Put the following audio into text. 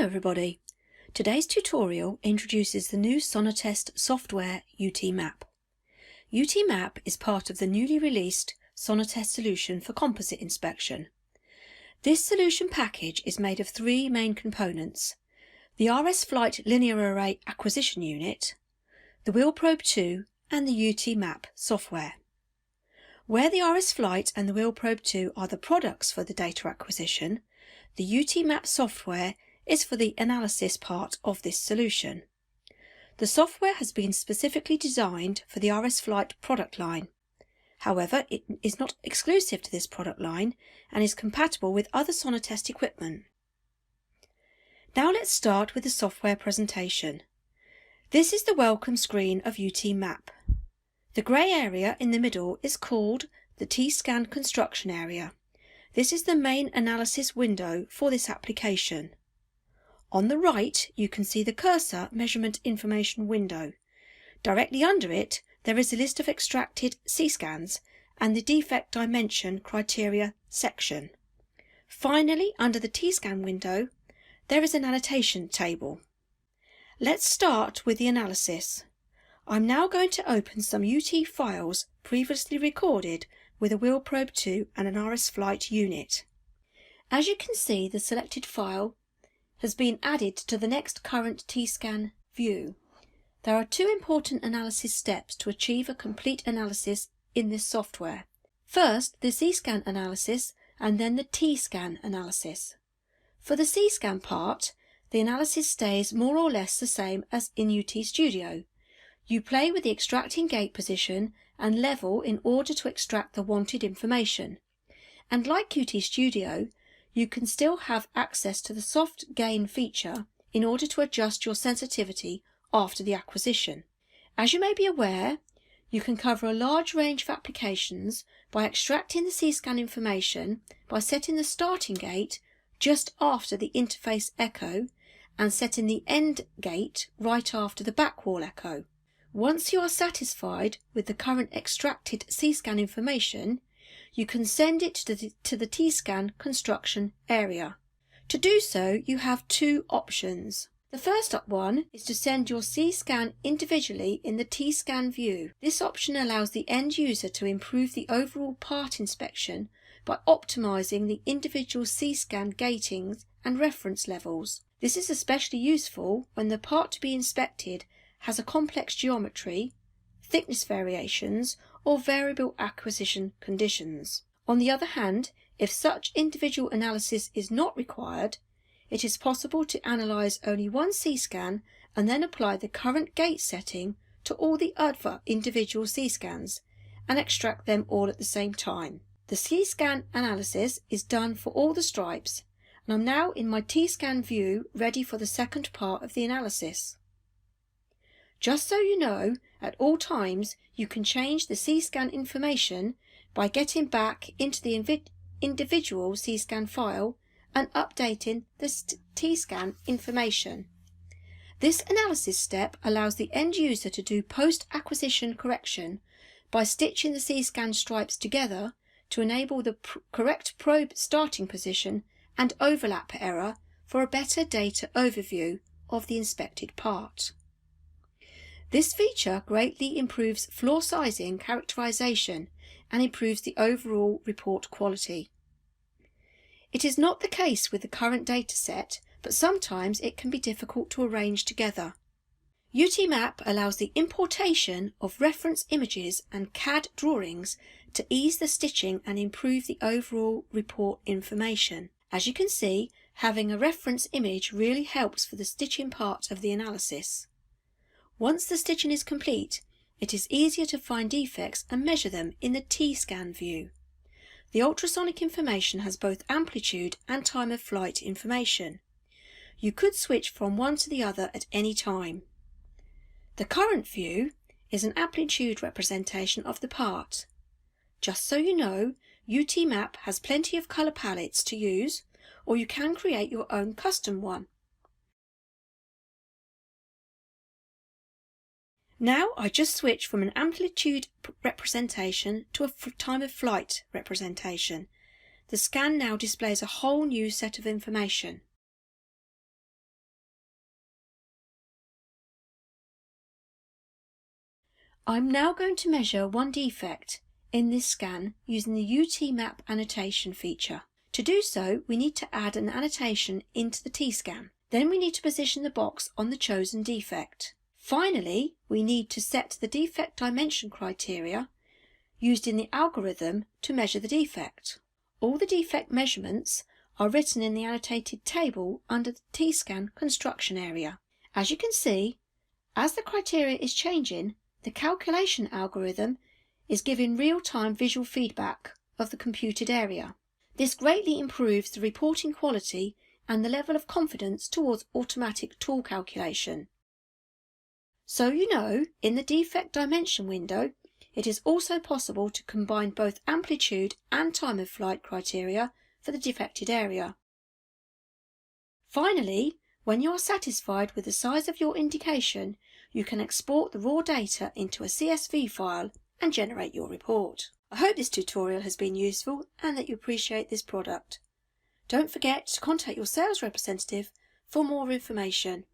Hello everybody. Today's tutorial introduces the new Sonatest software UTmap. UTmap is part of the newly released Sonatest solution for composite inspection. This solution package is made of three main components: the RSflite linear array acquisition unit, the Wheel Probe 2 and the UTmap software. Where the RSflite and the Wheel Probe 2 are the products for the data acquisition, the UTmap software is for the analysis part of this solution. The software has been specifically designed for the RSflite product line. However, it is not exclusive to this product line and is compatible with other Sonatest equipment. Now let's start with the software presentation. This is the welcome screen of UTmap. The grey area in the middle is called the T-scan construction area. This is the main analysis window for this application. On the right, you can see the cursor measurement information window. Directly under it, there is a list of extracted C-scans and the defect dimension criteria section. Finally, under the T-scan window, there is an annotation table. Let's start with the analysis. I'm now going to open some UT files previously recorded with a Wheel Probe 2 and an RSflite unit. As you can see, the selected file has been added to the next current T-scan view. There are two important analysis steps to achieve a complete analysis in this software. First, the C-scan analysis and then the T-scan analysis. For the C-scan part, the analysis stays more or less the same as in UT Studio. You play with the extracting gate position and level in order to extract the wanted information. And like UT Studio, you can still have access to the soft gain feature in order to adjust your sensitivity after the acquisition. As you may be aware, you can cover a large range of applications by extracting the C-scan information by setting the starting gate just after the interface echo and setting the end gate right after the back wall echo. Once you are satisfied with the current extracted C-scan information, you can send it to the T-scan construction area. To do so, you have two options. The first one is to send your C-scan individually in the T-scan view. This option allows the end user to improve the overall part inspection by optimizing the individual C-scan gatings and reference levels. This is especially useful when the part to be inspected has a complex geometry, thickness variations, or variable acquisition conditions. On the other hand, if such individual analysis is not required, it is possible to analyse only one C-scan and then apply the current gate setting to all the other individual C-scans and extract them all at the same time. The C-scan analysis is done for all the stripes, and I'm now in my T-scan view ready for the second part of the analysis. Just so you know, at all times you can change the C-scan information by getting back into the individual C-scan file and updating the T-scan information. This analysis step allows the end user to do post-acquisition correction by stitching the C-scan stripes together to enable the correct probe starting position and overlap error for a better data overview of the inspected part. This feature greatly improves floor sizing characterization and improves the overall report quality. It is not the case with the current dataset, but sometimes it can be difficult to arrange together. UTmap allows the importation of reference images and CAD drawings to ease the stitching and improve the overall report information. As you can see, having a reference image really helps for the stitching part of the analysis. Once the stitching is complete, it is easier to find defects and measure them in the T-scan view. The ultrasonic information has both amplitude and time of flight information. You could switch from one to the other at any time. The current view is an amplitude representation of the part. Just so you know, UTmap has plenty of colour palettes to use, or you can create your own custom one. Now I just switched from an amplitude representation to a time of flight representation. The scan now displays a whole new set of information. I'm now going to measure one defect in this scan using the UTmap annotation feature. To do so, we need to add an annotation into the T-scan. Then we need to position the box on the chosen defect. Finally, we need to set the defect dimension criteria used in the algorithm to measure the defect. All the defect measurements are written in the annotated table under the T-scan construction area. As you can see, as the criteria is changing, the calculation algorithm is giving real-time visual feedback of the computed area. This greatly improves the reporting quality and the level of confidence towards automatic tool calculation. So you know, in the defect dimension window, it is also possible to combine both amplitude and time of flight criteria for the defected area. Finally, when you are satisfied with the size of your indication, you can export the raw data into a CSV file and generate your report. I hope this tutorial has been useful and that you appreciate this product. Don't forget to contact your sales representative for more information.